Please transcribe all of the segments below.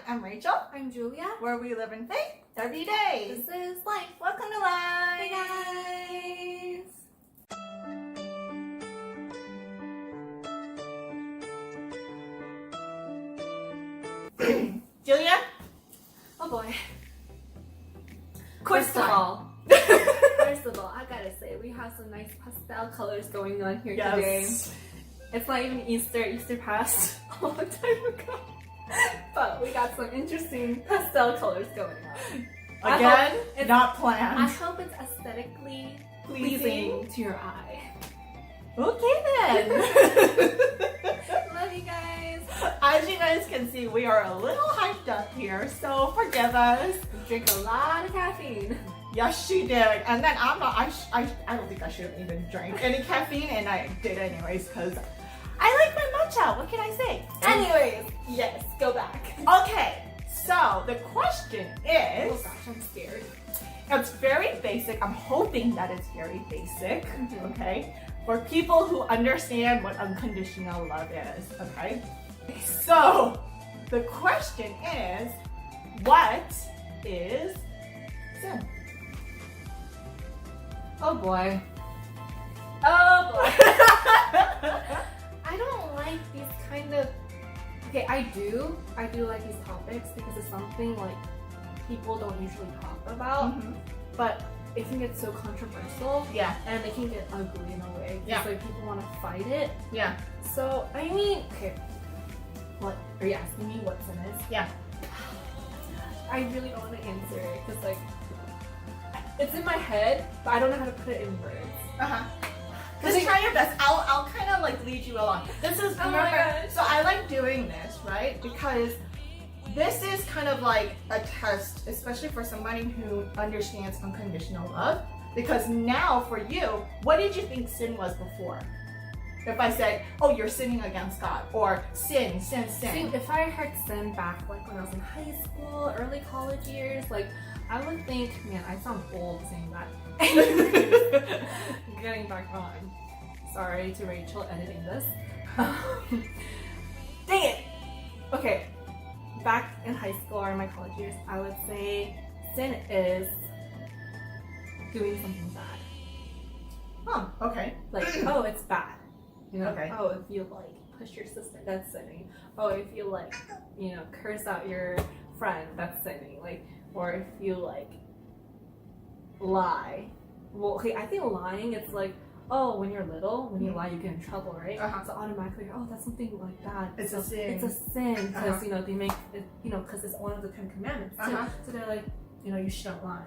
I'm Rachel, I'm Julia. where we live in faith every day. This is Life. Welcome to Life. Hey guys. Julia, Oh boy. quiz First of time. all, I gotta say we have some nice pastel colors going on here today. Yes. It's not even Easter. Easter passed a long time ago, but we got some interesting pastel colors going on. Again, it's- not I planned. hope it's aesthetically Pleasing. pleasing to your eye. Okay then. Love you guys. As you guys can see, we are a little hyped up here, so forgive us. Drink a lot of caffeine. Yes, she did. And then I'm not, I don't think I should have even drank any caffeine, and I did anyways, because I like my matcha. What can I say? Anyways, yes, go back. Okay, so the question is, Oh gosh, I'm scared. it's very basic. I'm hoping that it's very basic, Mhm. okay? For people who understand what unconditional love is, okay? So, the question is, what is sin? Oh boy. Oh boy. I don't like these kind of. Okay, I do like these topics because it's something like people don't usually talk about, Mhm. but it can get so controversial Yeah, and it can get ugly in a way. Yeah. It's like people want to fight it. yeah, So I mean, okay. What are you asking me? What sin is? yeah. I really don't want to answer it because like it's in my head, but I don't know how to put it in words. Uh-huh. Just try your best. I'll kind of like lead you along. This is, Oh my remember, gosh. so I like doing this, right? Because this is kind of like a test, especially for somebody who understands unconditional love. Because now for you, what did you think sin was before? If I said, oh, you're sinning against God, or sin. See, if I heard sin back like when I was in high school, early college years, like I would think, man, I sound old saying that. Getting back on. Sorry to Rachel editing this. Dang it! Okay, back in high school or in my college years, I would say sin is doing something bad. Oh, okay. Like, oh, it's bad. You know, Okay. oh, if you like push your sister, that's sinning. Oh, if you like, you know, curse out your friend, that's sinning. Like, or if you like lie. Well, okay, I think lying, it's like, oh, when you're little, when you lie, you get in trouble, right? Uh-huh. So automatically, oh, that's something like that. It's so a sin. It's a sin because Uh-huh. you know they make it, you know, because it's one of the 10 Commandments. Too. Uh-huh. So they're like, you know, you shouldn't lie.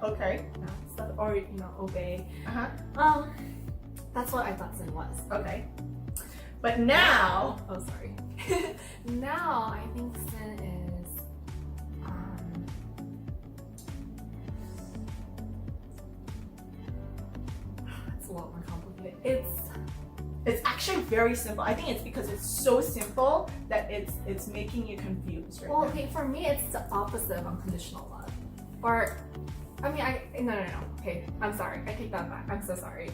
Okay. You know, stuff, or you know, obey. Uh-huh. That's what I thought sin was. Okay. But now, Oh, sorry. Now I think sin is it's a lot more complicated. it's actually very simple. I think it's because it's so simple that it's making you confused right Well, now. okay, for me it's the opposite of unconditional love. Or I mean no. Okay, I'm sorry. I take that back. I'm so sorry.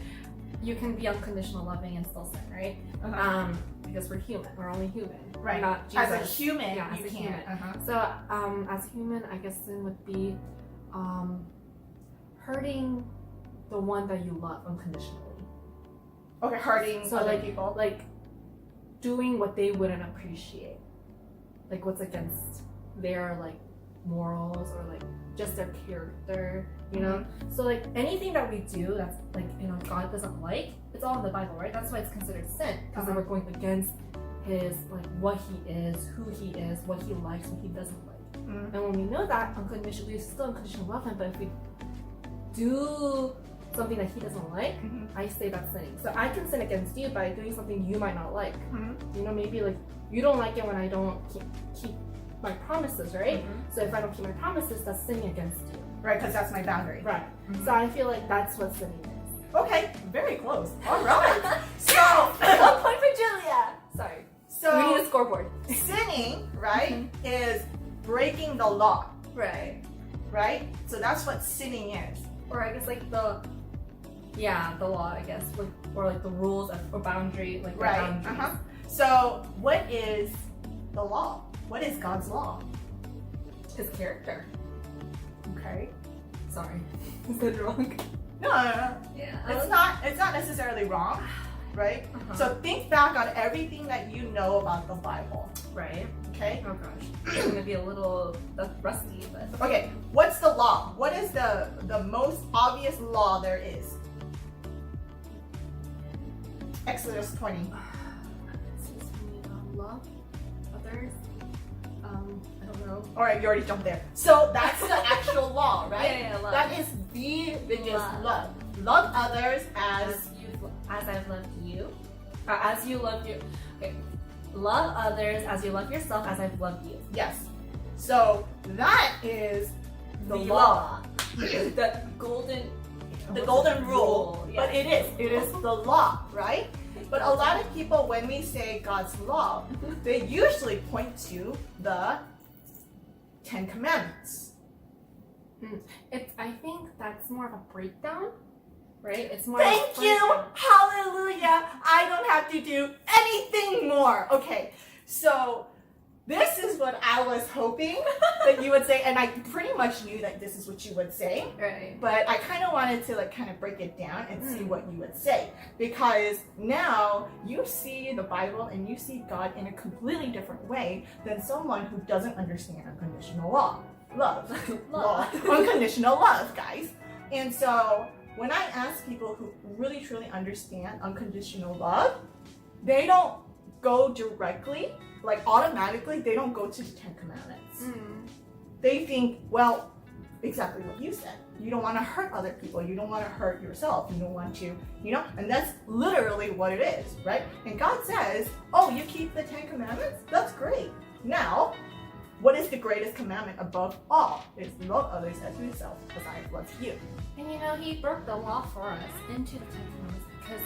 You can be unconditional loving and still sin, right? Uh-huh. Because we're human. We're only human. Right. We're not Jesus. As a human, Yeah, you as a can't. human. Uh-huh. So, as human, I guess sin would be hurting the one that you love unconditionally. Okay, hurting So, other like, people. Like doing what they wouldn't appreciate, like what's against their like morals or like just their character, you know. So like anything that we do that's like, you know, God doesn't like, it's all in the Bible, right? That's why it's considered sin, because then we're going against his like what he is, who he is, what he likes, what he doesn't like. Mhm. And when we know that unconditionally, we still unconditionally love him, but if we do something that he doesn't like, Mhm. I say that's sinning. So I can sin against you by doing something you might not like. Mhm. You know, maybe like you don't like it when I don't keep my promises, right? Mhm. So if I don't keep my promises, that's sinning against you. Right, because that's my boundary. Right. Mhm. So I feel like that's what sinning is. Okay, very close. All right. So, 1 point for Julia. Sorry. so We need a scoreboard. sinning, right, is breaking the law, Right. right? So that's what sinning is. Or I guess like the law, I guess, like, or like the rules or boundary, like the Right. boundaries. So what is the law? What is God's law? his character. Okay. Sorry, is that wrong? No. Yeah. It's not necessarily wrong, right? Uh-huh. So think back on everything that you know about the Bible. Right. Okay? Oh gosh, it's gonna be a little rusty, but Okay, what's the law? What is the most obvious law there is? Exodus 20. Love others. I don't know. Alright, you already jumped there. So that's the actual law, right? Yeah, love. That is the biggest Love. love. Love others as as I've loved you, as you love you. Okay, love others as you love yourself, as I've loved you. yes. So that is the law. the golden rule. Yeah. But it is the law, right? But a lot of people, when we say God's law, they usually point to the 10 Commandments. I think that's more of a breakdown, right? It's more. Thank of a you! breakdown. Hallelujah! I don't have to do anything more. Okay, so this is what I was hoping that you would say, and I pretty much knew that this is what you would say. Right. But I kind of wanted to kind of break it down and see what you would say, because now you see the Bible and you see God in a completely different way than someone who doesn't understand unconditional love, unconditional love, guys. And so when I ask people who really truly understand unconditional love, they don't go directly, automatically, they don't go to the 10 Commandments. They think, well, exactly what you said. You don't want to hurt other people. You don't want to hurt yourself. You don't want to, and that's literally what it is, right? And God says, oh, you keep the 10 Commandments? That's great. Now, what is the greatest commandment above all? It's love others as yourself, as I have loved you. And he broke the law for us into the 10 Commandments because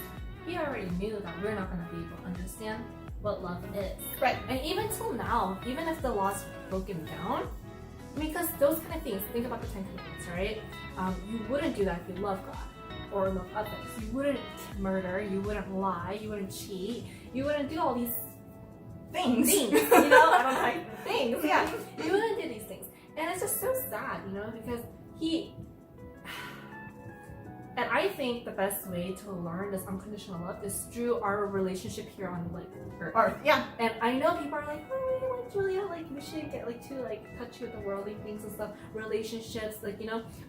he already knew that we're not going to be able to understand what love is. Right. And even till now, even if the law's broken down, because those kind of things, think about the 10 Commandments, right? You wouldn't do that if you love God or love others. You wouldn't murder, you wouldn't lie, you wouldn't cheat, you wouldn't do all these Things. I don't like things. Yeah, you wouldn't do these things. And it's just so sad, because and I think the best way to learn this unconditional love is through our relationship here on Earth. Or, yeah. And I know people are like, oh, Julia, we shouldn't get to touch with the worldly things and stuff. Relationships,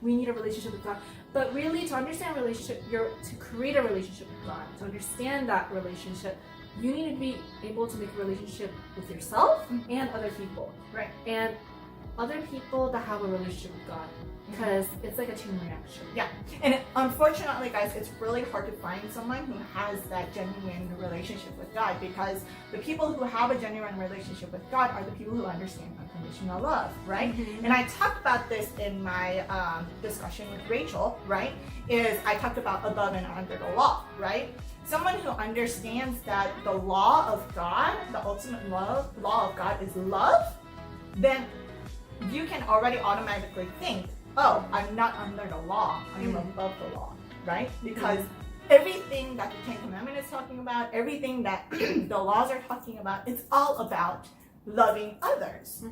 we need a relationship with God. But really, to understand relationship, to create a relationship with God, to understand that relationship, you need to be able to make a relationship with yourself and other people. Right. And other people that have a relationship with God. Because it's like a chain reaction. Yeah, and unfortunately, guys, it's really hard to find someone who has that genuine relationship with God, because the people who have a genuine relationship with God are the people who understand unconditional love, right? Mm-hmm. And I talked about this in my discussion with Rachel, right? I talked about above and under the law, right? Someone who understands that the law of God, the ultimate law of God is love, then you can already automatically think, oh, I'm not under the law, I'm above the law, right? Because everything that the 10 Commandments is talking about, everything that the laws are talking about, it's all about loving others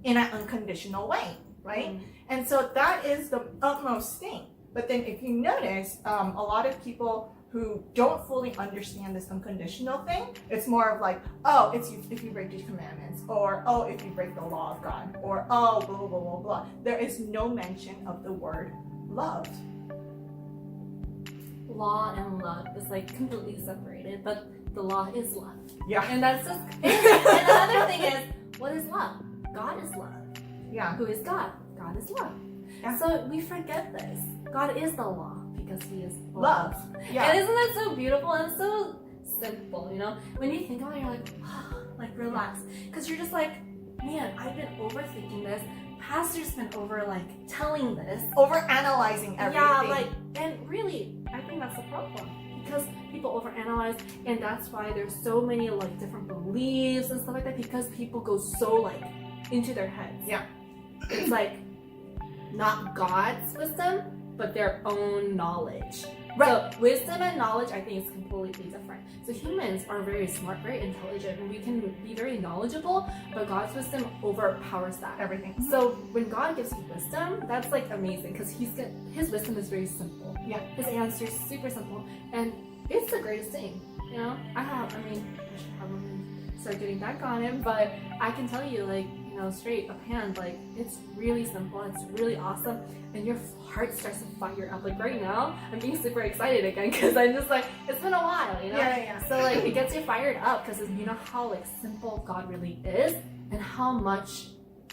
in an unconditional way, right? And so that is the utmost thing. But then if you notice, a lot of people who don't fully understand this unconditional thing, it's more of like, oh, it's if you break these commandments, or oh, if you break the law of God, or oh, blah, blah, blah, blah, blah. There is no mention of the word love. Law and love is completely separated, but the law is love. Yeah. And that's just, and another thing is, what is love? God is love. Yeah. Who is God? God is love. Yeah. So we forget this. God is the law because he is Love. Yeah. And isn't that so beautiful and so simple, When you think about it, you're like, relax. Because you're just like, man, I've been overthinking this. Pastor's been telling this. Over-analyzing everything. Yeah, and really, I think that's the problem. Because people overanalyze, and that's why there's so many different beliefs and stuff like that, because people go so into their heads. Yeah. It's not God's wisdom, but their own knowledge. Right. So wisdom and knowledge, I think, is completely different. So humans are very smart, very intelligent, and we can be very knowledgeable, but God's wisdom overpowers that. Everything. So when God gives you wisdom, that's like amazing because His wisdom is very simple. Yeah. His answer is super simple, and it's the greatest thing. You know, I should probably start getting back on it, but I can tell you, like, you know, straight up hand, like, it's really simple, it's really awesome, and your heart starts to fire up. Like right now, I'm being super excited again because I'm just like, it's been a while, you know. Yeah. So like, it gets you fired up because you know how like simple God really is, and how much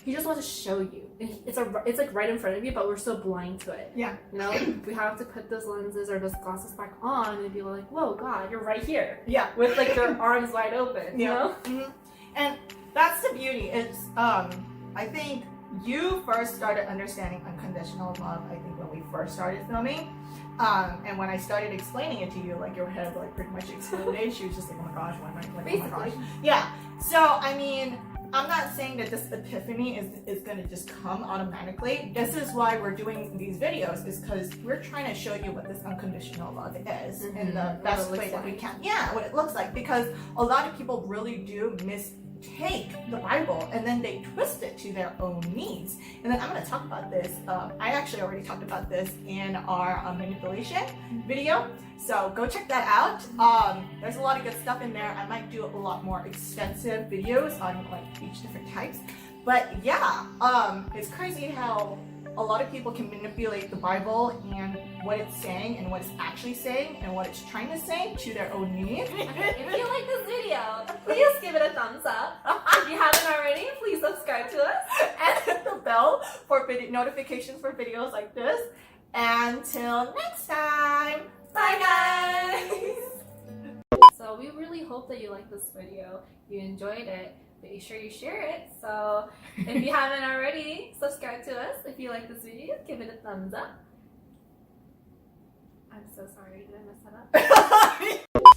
He just wants to show you. And it's like right in front of you, but we're so blind to it. Yeah. You know, we have to put those lenses or those glasses back on and be like, whoa, God, you're right here. Yeah. With like your arms wide open, you know? Mhm. And that's the beauty. It's I think you first started understanding unconditional love, I think, when we first started filming. And when I started explaining it to you, like your head like pretty much exploded. She was just like, oh my gosh, why am I like, oh my gosh. Yeah. So I mean, I'm not saying that this epiphany is gonna just come automatically. This is why we're doing these videos, is because we're trying to show you what this unconditional love is in the best way that we can. Yeah, what it looks like, because a lot of people really do mistake the Bible and then they twist it to their own needs. And then I'm going to talk about this. I actually already talked about this in our manipulation video, so go check that out. There's a lot of good stuff in there. I might do a lot more extensive videos on like each different types, but yeah, it's crazy how a lot of people can manipulate the Bible and what it's saying and what it's actually saying and what it's trying to say to their own needs. If you like this video, please give it a thumbs up. If you haven't already, please subscribe to us. And hit the bell for notifications for videos like this. Until next time, bye guys! So we really hope that you liked this video, you enjoyed it. Be sure you share it. So if you haven't already, subscribe to us. If you like this video, give it a thumbs up. I'm so sorry, did I mess that up?